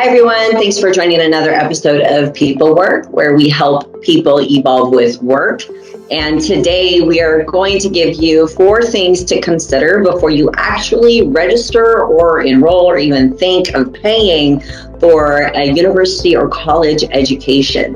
Hi, everyone. Thanks for joining another episode of Pepelwerk, where we help people evolve with work. And today we are going to give you 4 things to consider before you actually register or enroll or even think of paying for a university or college education.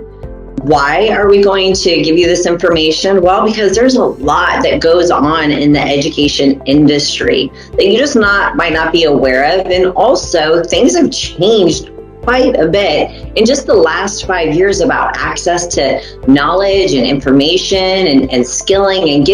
Why are we going to give you this information? Well, because there's a lot that goes on in the education industry that you just might not be aware of. And also things have changed quite a bit in just the last 5 years about access to knowledge and information and skilling and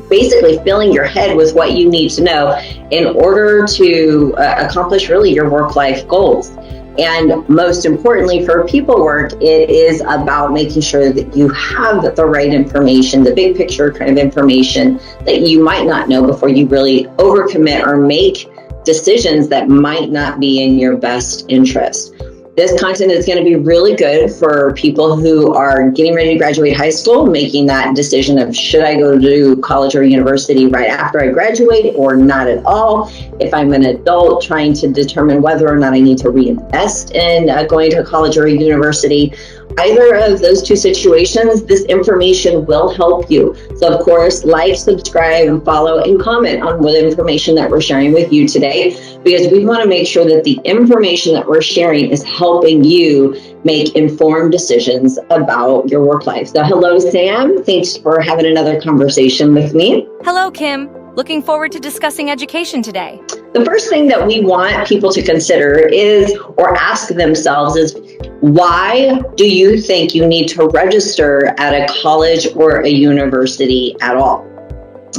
basically filling your head with what you need to know in order to accomplish really your work-life goals. And most importantly for Pepelwerk, it is about making sure that you have the right information, the big picture kind of information that you might not know before you really overcommit or make decisions that might not be in your best interest. This content is going to be really good for people who are getting ready to graduate high school, making that decision of should I go to college or university right after I graduate or not at all. If I'm an adult trying to determine whether or not I need to reinvest in going to college or university. Either of those 2 situations, this information will help you. So of course, like, subscribe, and follow and comment on what information that we're sharing with you today, because we want to make sure that the information that we're sharing is helping you make informed decisions about your work life. So hello, Sam. Thanks for having another conversation with me. Hello, Kim. Looking forward to discussing education today. The first thing that we want people to consider is, or ask themselves is, why do you think you need to register at a college or a university at all?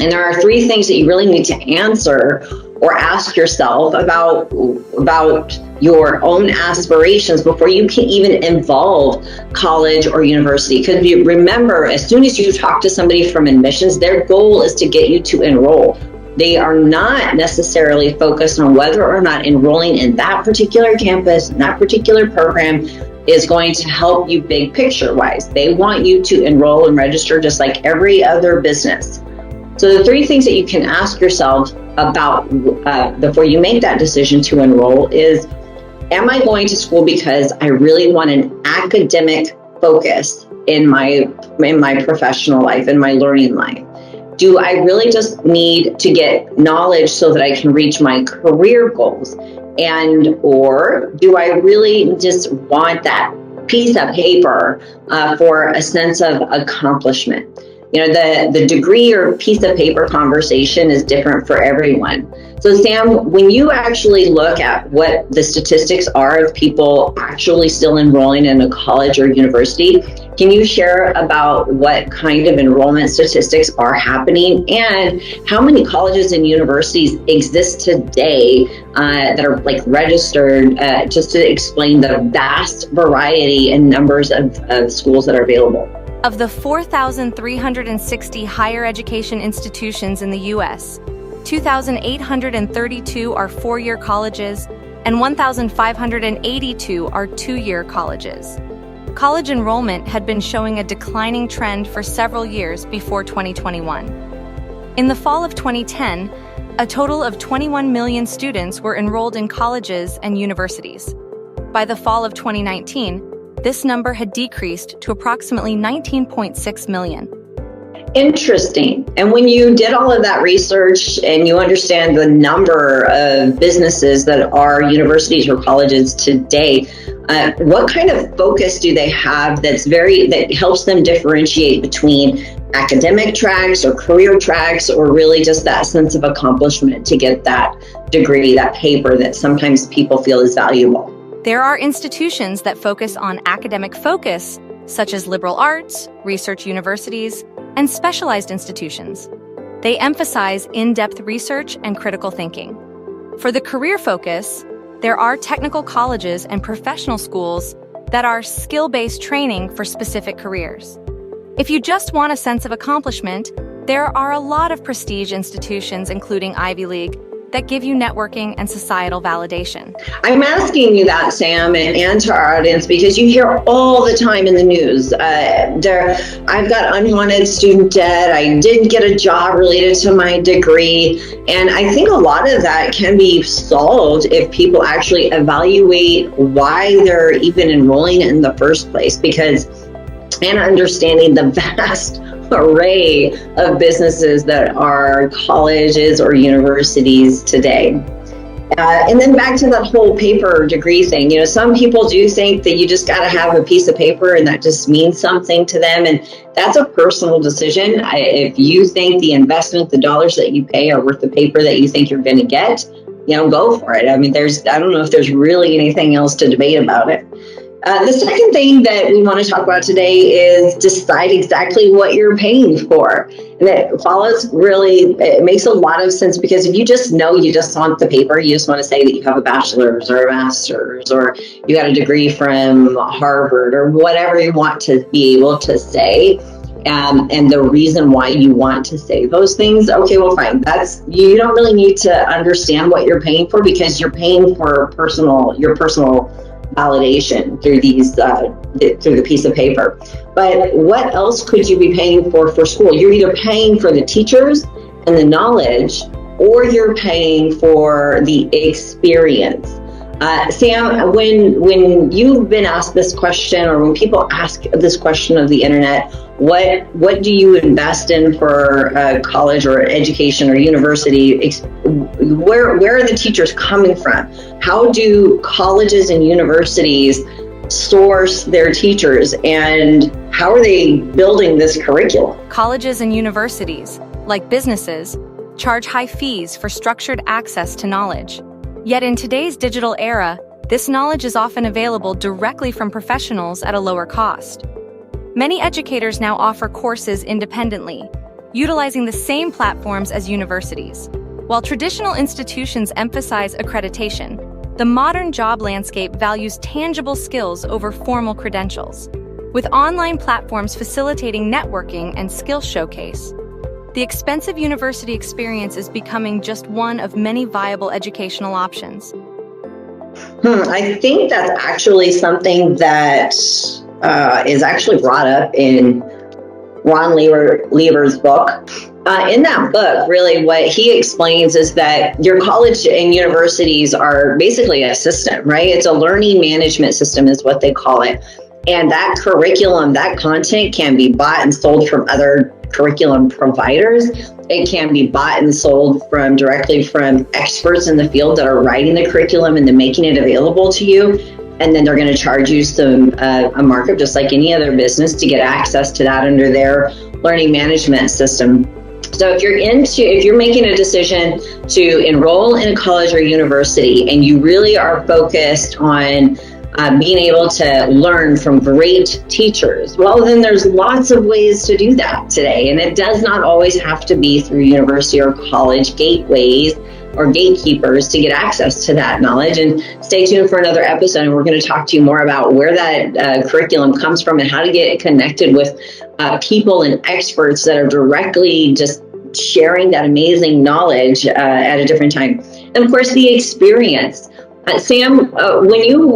And there are 3 things that you really need to answer or ask yourself about your own aspirations before you can even involve college or university. Because you remember, as soon as you talk to somebody from admissions, their goal is to get you to enroll. They are not necessarily focused on whether or not enrolling in that particular campus, in that particular program is going to help you big picture wise. They want you to enroll and register just like every other business. So the 3 things that you can ask yourself about before you make that decision to enroll is, am I going to school because I really want an academic focus in my professional life, in my learning life? Do I really just need to get knowledge so that I can reach my career goals? Or do I really just want that piece of paper for a sense of accomplishment? You know, the degree or piece of paper conversation is different for everyone. So Sam, when you actually look at what the statistics are of people actually still enrolling in a college or university, can you share about what kind of enrollment statistics are happening and how many colleges and universities exist today that are registered, just to explain the vast variety and numbers of schools that are available? Of the 4,360 higher education institutions in the U.S., 2,832 are 4-year colleges and 1,582 are 2-year colleges. College enrollment had been showing a declining trend for several years before 2021. In the fall of 2010, a total of 21 million students were enrolled in colleges and universities. By the fall of 2019, this number had decreased to approximately 19.6 million. Interesting. And when you did all of that research and you understand the number of businesses that are universities or colleges today, what kind of focus do they have that helps them differentiate between academic tracks or career tracks, or really just that sense of accomplishment to get that degree, that paper that sometimes people feel is valuable? There are institutions that focus on academic focus, such as liberal arts, research universities, and specialized institutions. They emphasize in-depth research and critical thinking. For the career focus, there are technical colleges and professional schools that are skill-based training for specific careers. If you just want a sense of accomplishment, there are a lot of prestige institutions, including Ivy League, that give you networking and societal validation. I'm asking you that, Sam, and to our audience, because you hear all the time in the news, I've got unwanted student debt, I didn't get a job related to my degree, and I think a lot of that can be solved if people actually evaluate why they're even enrolling in the first place, and understanding the vast array of businesses that are colleges or universities today. And then back to that whole paper degree thing, some people do think that you just got to have a piece of paper and that just means something to them. And that's a personal decision. If you think the investment, the dollars that you pay are worth the paper that you think you're going to get, go for it. I mean, I don't know if there's really anything else to debate about it. The second thing that we want to talk about today is decide exactly what you're paying for. And it makes a lot of sense, because if you just know you just want the paper, you just want to say that you have a bachelor's or a master's, or you got a degree from Harvard, or whatever you want to be able to say, and the reason why you want to say those things, okay, well, fine. You don't really need to understand what you're paying for, because you're paying for your personal validation through through the piece of paper. But what else could you be paying for school? You're either paying for the teachers and the knowledge, or you're paying for the experience. Sam, when you've been asked this question, or when people ask this question of the internet, what do you invest in for college or education or university? Where are the teachers coming from? How do colleges and universities source their teachers, and how are they building this curriculum? Colleges and universities, like businesses, charge high fees for structured access to knowledge. Yet in today's digital era, this knowledge is often available directly from professionals at a lower cost. Many educators now offer courses independently, utilizing the same platforms as universities. While traditional institutions emphasize accreditation, the modern job landscape values tangible skills over formal credentials, with online platforms facilitating networking and skill showcase. The expensive university experience is becoming just one of many viable educational options. I think that's actually something that is actually brought up in Ron Lever's book. In that book, really what he explains is that your college and universities are basically a system, right? It's a learning management system is what they call it. And that curriculum, that content can be bought and sold from other curriculum providers. It can be bought and sold directly from experts in the field that are writing the curriculum and then making it available to you. And then they're going to charge you a markup, just like any other business, to get access to that under their learning management system. So if you're making a decision to enroll in a college or university, and you really are focused on being able to learn from great teachers, well, then there's lots of ways to do that today. And it does not always have to be through university or college gateways or gatekeepers to get access to that knowledge. And stay tuned for another episode, and we're going to talk to you more about where that curriculum comes from and how to get connected with people and experts that are directly just sharing that amazing knowledge at a different time. And of course, the experience. Sam, when you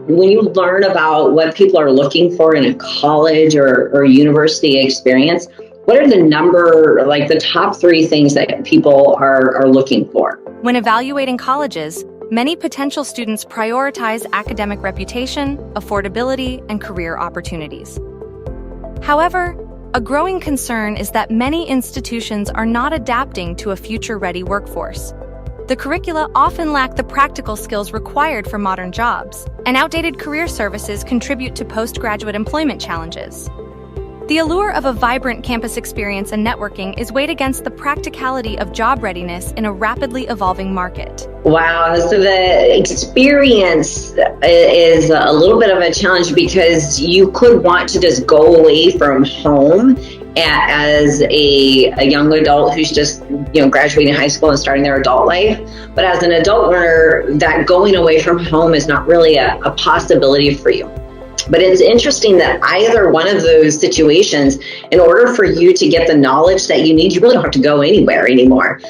learn about what people are looking for in a college or university experience, what are the top 3 things that people are looking for? When evaluating colleges, many potential students prioritize academic reputation, affordability, and career opportunities. However, a growing concern is that many institutions are not adapting to a future-ready workforce. The curricula often lack the practical skills required for modern jobs, and outdated career services contribute to postgraduate employment challenges. The allure of a vibrant campus experience and networking is weighed against the practicality of job readiness in a rapidly evolving market. Wow, so the experience is a little bit of a challenge, because you could want to just go away from home as a young adult who's just graduating high school and starting their adult life. But as an adult learner, that going away from home is not really a possibility for you. But it's interesting that either one of those situations, in order for you to get the knowledge that you need, you really don't have to go anywhere anymore.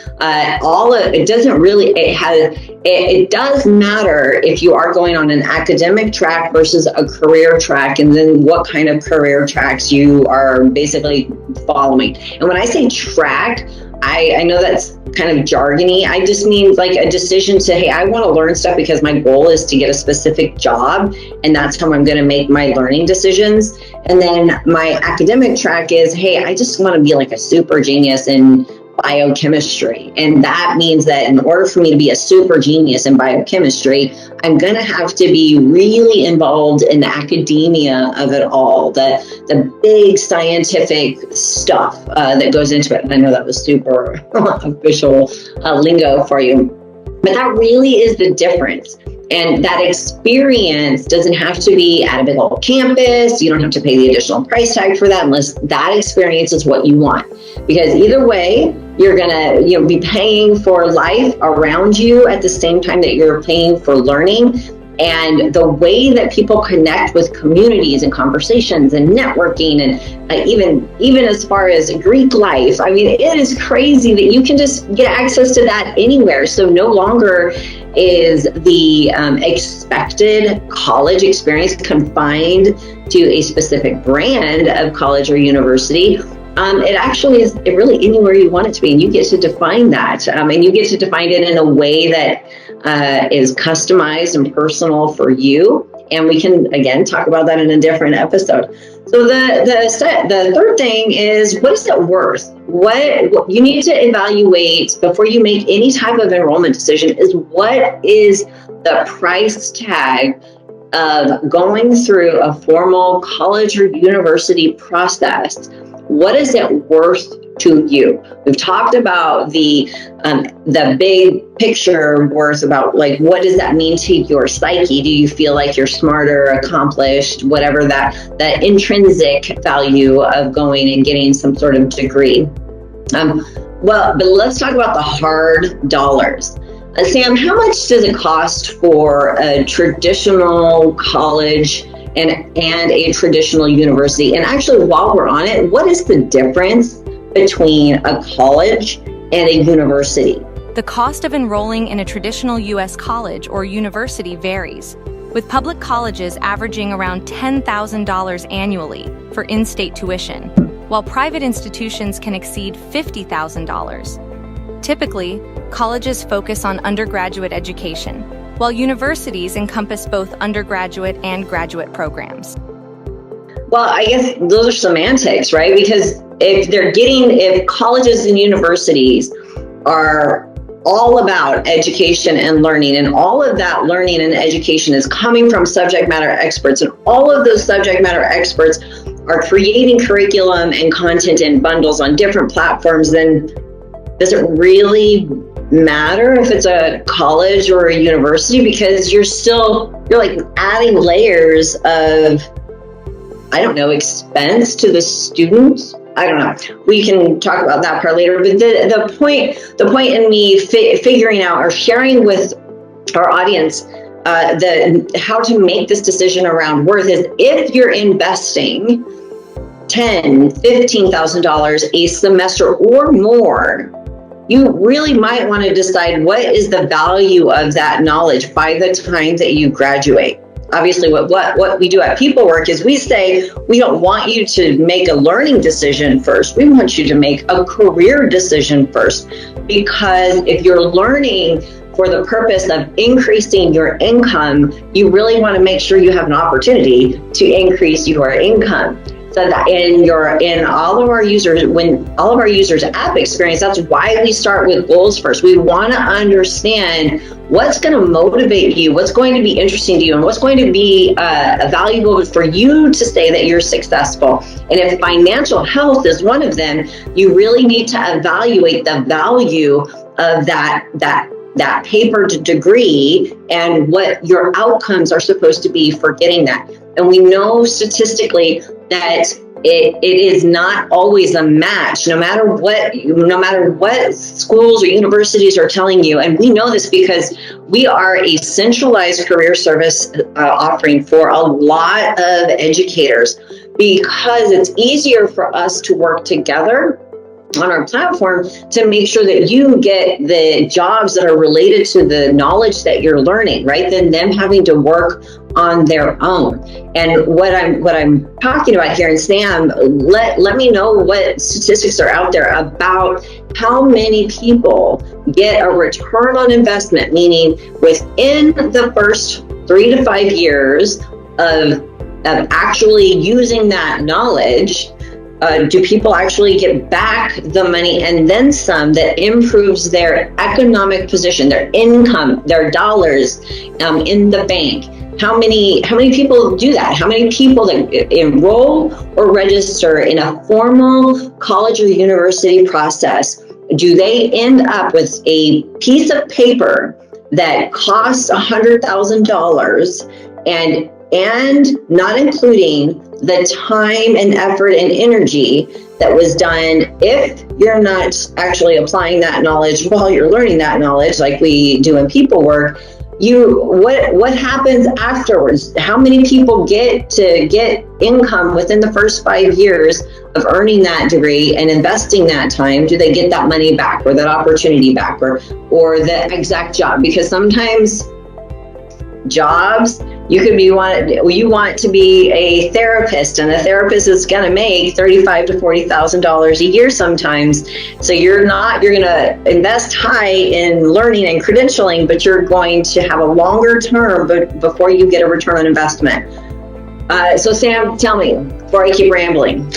It does matter if you are going on an academic track versus a career track, and then what kind of career tracks you are basically following. And when I say track, I know that's kind of jargony. I just mean like a decision to, hey, I want to learn stuff because my goal is to get a specific job, and that's how I'm going to make my learning decisions. And then my academic track is, hey, I just want to be like a super genius in biochemistry. And that means that in order for me to be a super genius in biochemistry, I'm going to have to be really involved in the academia of it all, the big scientific stuff that goes into it. And I know that was super official lingo for you, but that really is the difference. And that experience doesn't have to be at a big old campus. You don't have to pay the additional price tag for that unless that experience is what you want. Because either way, you're gonna be paying for life around you at the same time that you're paying for learning. And the way that people connect with communities and conversations and networking, and even as far as Greek life, I mean, it is crazy that you can just get access to that anywhere. So no longer is the expected college experience confined to a specific brand of college or university. It actually is really anywhere you want it to be, and you get to define that, and you get to define it in a way that is customized and personal for you. And we can, again, talk about that in a different episode. So the third thing is, what is it worth? What you need to evaluate before you make any type of enrollment decision is, what is the price tag of going through a formal college or university process? What is it worth to you? We've talked about the big picture worth, about like, what does that mean to your psyche? Do you feel like you're smarter, accomplished, whatever that intrinsic value of going and getting some sort of degree? But let's talk about the hard dollars. Sam, how much does it cost for a traditional college and a traditional university? And actually, while we're on it, what is the difference between a college and a university? The cost of enrolling in a traditional U.S. college or university varies, with public colleges averaging around $10,000 annually for in-state tuition, while private institutions can exceed $50,000. Typically, colleges focus on undergraduate education, while universities encompass both undergraduate and graduate programs. Well, I guess those are semantics, right? Because if colleges and universities are all about education and learning, and all of that learning and education is coming from subject matter experts, and all of those subject matter experts are creating curriculum and content in bundles on different platforms, then does it really matter if it's a college or a university? Because you're like adding layers of, I don't know, expense to the students. I don't know. We can talk about that part later. But the point in me figuring out or sharing with our audience how to make this decision around worth is, if you're investing $10,000, $15,000 a semester or more, you really might want to decide what is the value of that knowledge by the time that you graduate. Obviously, what we do at pepelwerk is we say, we don't want you to make a learning decision first. We want you to make a career decision first. Because if you're learning for the purpose of increasing your income, you really want to make sure you have an opportunity to increase your income. So that in all of our users app experience, that's why we start with goals first. We want to understand what's going to motivate you, what's going to be interesting to you, and what's going to be valuable for you to say that you're successful. And if financial health is one of them, you really need to evaluate the value of that paper degree and what your outcomes are supposed to be for getting that. And we know statistically that it is not always a match, no matter what schools or universities are telling you. And we know this because we are a centralized career service offering for a lot of educators, because it's easier for us to work together on our platform to make sure that you get the jobs that are related to the knowledge that you're learning, right? Than them having to work on their own. And what I'm talking about here, and Sam, let me know what statistics are out there about how many people get a return on investment, meaning within the first 3 to 5 years of actually using that knowledge. Do people actually get back the money and then some that improves their economic position, their income, their dollars in the bank? How many people do that? How many people that enroll or register in a formal college or university process, do they end up with a piece of paper that costs $100,000 and not including the time and effort and energy that was done if you're not actually applying that knowledge while you're learning that knowledge, like we do in people work? What happens afterwards? How many people get income within the first 5 years of earning that degree and investing that time? Do they get that money back, or that opportunity back, or the exact job? Because sometimes jobs, you want to be a therapist, and a therapist is going to make $35,000 to $40,000 a year sometimes. So you're going to invest high in learning and credentialing, but you're going to have a longer term before you get a return on investment. So Sam, tell me before I keep rambling.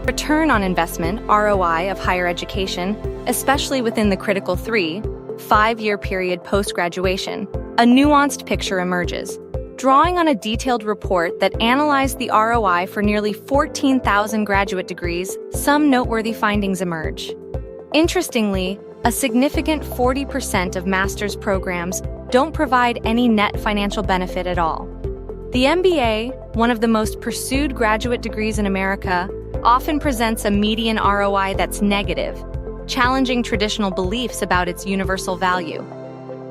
Return on investment, ROI, of higher education, especially within the critical 3-5 year period post-graduation, a nuanced picture emerges. Drawing on a detailed report that analyzed the ROI for nearly 14,000 graduate degrees, some noteworthy findings emerge. Interestingly, a significant 40% of master's programs don't provide any net financial benefit at all. The MBA, one of the most pursued graduate degrees in America, often presents a median ROI that's negative, challenging traditional beliefs about its universal value.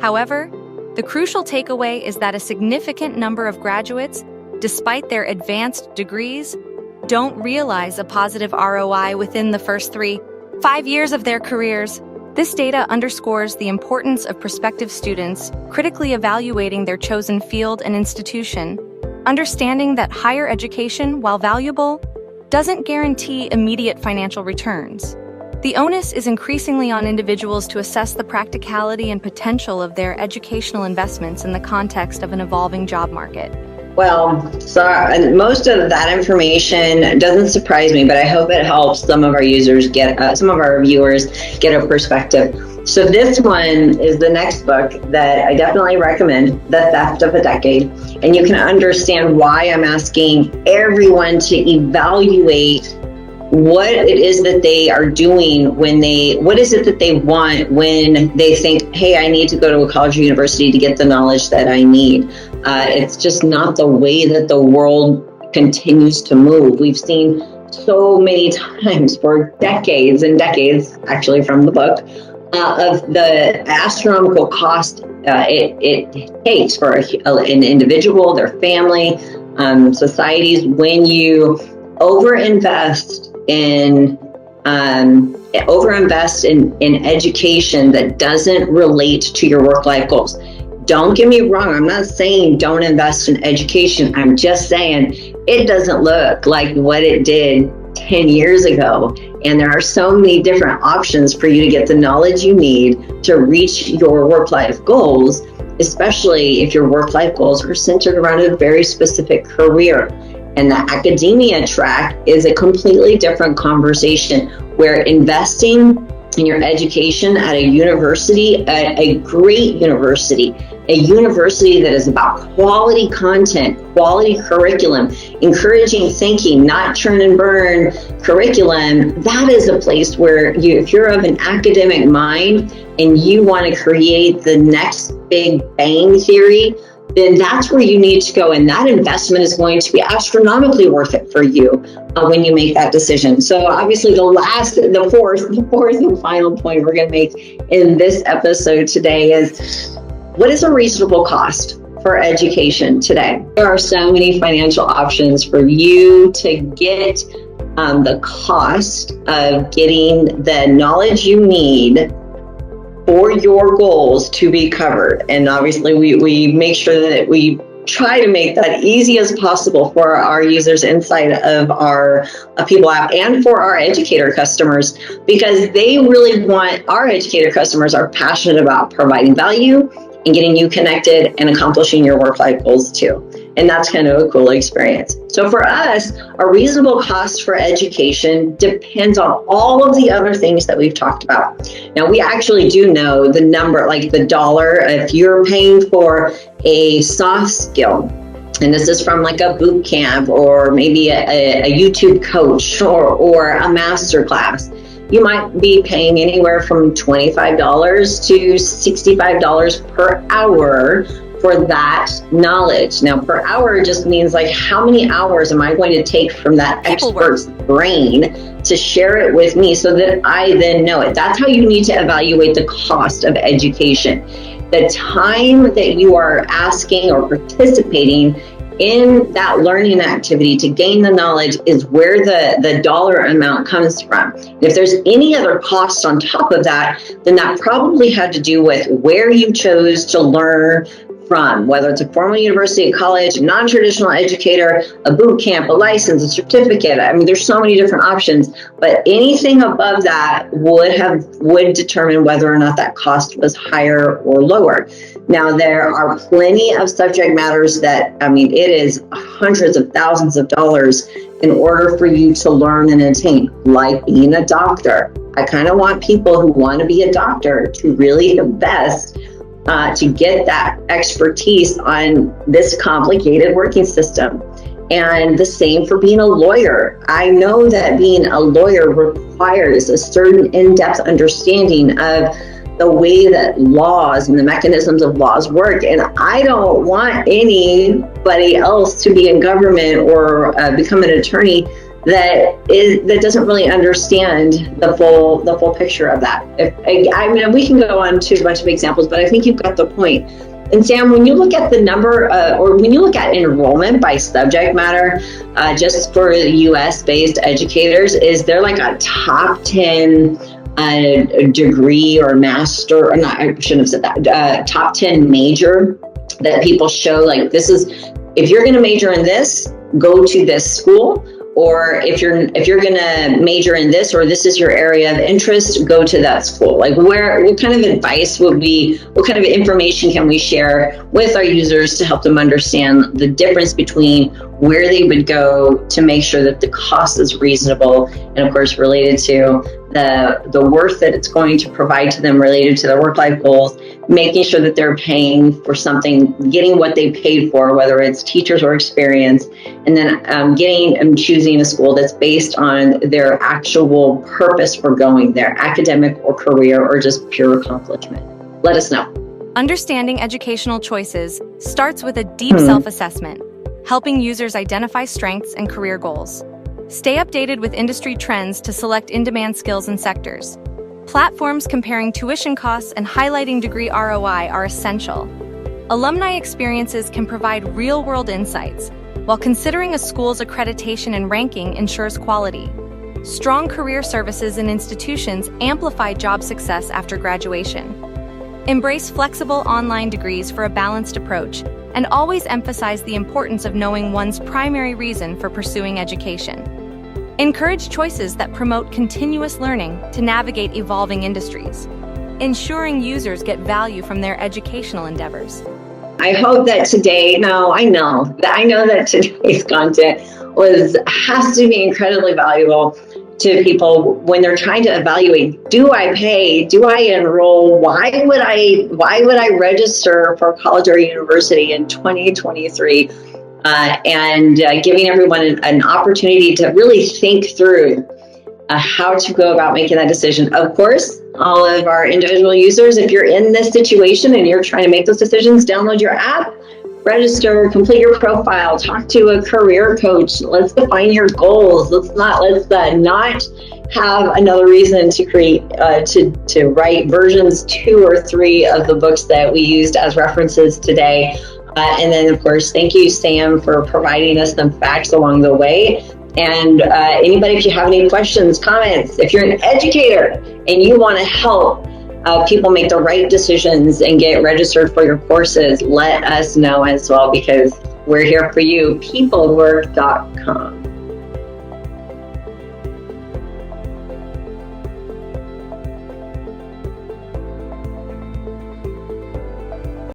However, the crucial takeaway is that a significant number of graduates, despite their advanced degrees, don't realize a positive ROI within the first 3-5 years of their careers. This data underscores the importance of prospective students critically evaluating their chosen field and institution, understanding that higher education, while valuable, doesn't guarantee immediate financial returns. The onus is increasingly on individuals to assess the practicality and potential of their educational investments in the context of an evolving job market. Well, so most of that information doesn't surprise me, but I hope it helps some of our users some of our viewers get a perspective. So this one is the next book that I definitely recommend, The Theft of a Decade. And you can understand why I'm asking everyone to evaluate what it is that they are doing what is it that they want when they think, hey, I need to go to a college or university to get the knowledge that I need. It's just not the way that the world continues to move. We've seen so many times for decades and decades, actually from the book, of the astronomical cost it takes for an individual, their family, societies, when you overinvest in education that doesn't relate to your work-life goals. Don't get me wrong, I'm not saying don't invest in education. I'm just saying it doesn't look like what it did 10 years ago. And there are so many different options for you to get the knowledge you need to reach your work-life goals, especially if your work-life goals are centered around a very specific career. And the academia track is a completely different conversation, where investing in your education at a university, a great university, a university that is about quality content, quality curriculum, encouraging thinking, not churn and burn curriculum, that is a place where if you're of an academic mind and you want to create the next big bang theory, then that's where you need to go. And that investment is going to be astronomically worth it for you when you make that decision. So obviously the fourth and final point we're going to make in this episode today is, what is a reasonable cost for education today? There are so many financial options for you to get the cost of getting the knowledge you need for your goals to be covered. And obviously we make sure that we try to make that easy as possible for our users inside of our People app and for our educator customers, because they really want, our educator customers are passionate about providing value and getting you connected and accomplishing your work-life goals too. And that's kind of a cool experience. So for us, a reasonable cost for education depends on all of the other things that we've talked about. Now, we actually do know the number, like the dollar, if you're paying for a soft skill, and this is from like a boot camp or maybe a YouTube coach or a master class, you might be paying anywhere from $25 to $65 per hour for that knowledge. Now, per hour just means like, how many hours am I going to take from that expert's brain to share it with me so that I then know it? That's how you need to evaluate the cost of education. The time that you are asking or participating in that learning activity to gain the knowledge is where the dollar amount comes from. If there's any other cost on top of that, then that probably had to do with where you chose to learn from, whether it's a formal university, a college, a non-traditional educator, a boot camp, a license, a certificate. I mean, there's so many different options, but anything above that would determine whether or not that cost was higher or lower. Now, there are plenty of subject matters that, I mean, it is hundreds of thousands of dollars in order for you to learn and attain, like being a doctor. I kind of want people who want to be a doctor to really invest to get that expertise on this complicated working system. And the same for being a lawyer. I know that being a lawyer requires a certain in-depth understanding of the way that laws and the mechanisms of laws work. And I don't want anybody else to be in government or become an attorney that doesn't really understand the full picture of that. I mean, we can go on to a bunch of examples, but I think you've got the point. And Sam, when you look at the number, or when you look at enrollment by subject matter, just for US-based educators, is there like a top 10 degree or master, or not, I shouldn't have said that, top 10 major that people show, like, this is, if you're going to major in this, go to this school. Or if you're going to major in this, or this is your area of interest, go to that school. Like, what kind of advice what kind of information can we share with our users to help them understand the difference between where they would go to make sure that the cost is reasonable, and of course related to the worth that it's going to provide to them related to their work-life goals, making sure that they're paying for something, getting what they paid for, whether it's teachers or experience, and then getting and choosing a school that's based on their actual purpose for going there, academic or career or just pure accomplishment. Let us know. Understanding educational choices starts with a deep self-assessment, helping users identify strengths and career goals. Stay updated with industry trends to select in-demand skills and sectors. Platforms comparing tuition costs and highlighting degree ROI are essential. Alumni experiences can provide real-world insights, while considering a school's accreditation and ranking ensures quality. Strong career services and institutions amplify job success after graduation. Embrace flexible online degrees for a balanced approach, and always emphasize the importance of knowing one's primary reason for pursuing education. Encourage choices that promote continuous learning to navigate evolving industries, ensuring users get value from their educational endeavors. I hope that I know that today's content has to be incredibly valuable to people when they're trying to evaluate, do I pay? Do I enroll? Why would I register for college or university in 2023? And giving everyone an opportunity to really think through how to go about making that decision. Of course, all of our individual users, if you're in this situation and you're trying to make those decisions, download your app, register, complete your profile, talk to a career coach. Let's define your goals. Let's not have another reason to create to write versions 2 or 3 of the books that we used as references today. And then, of course, thank you, Sam, for providing us some facts along the way. And anybody, if you have any questions, comments, if you're an educator and you want to help people make the right decisions and get registered for your courses, let us know as well, because we're here for you. pepelwerk.com.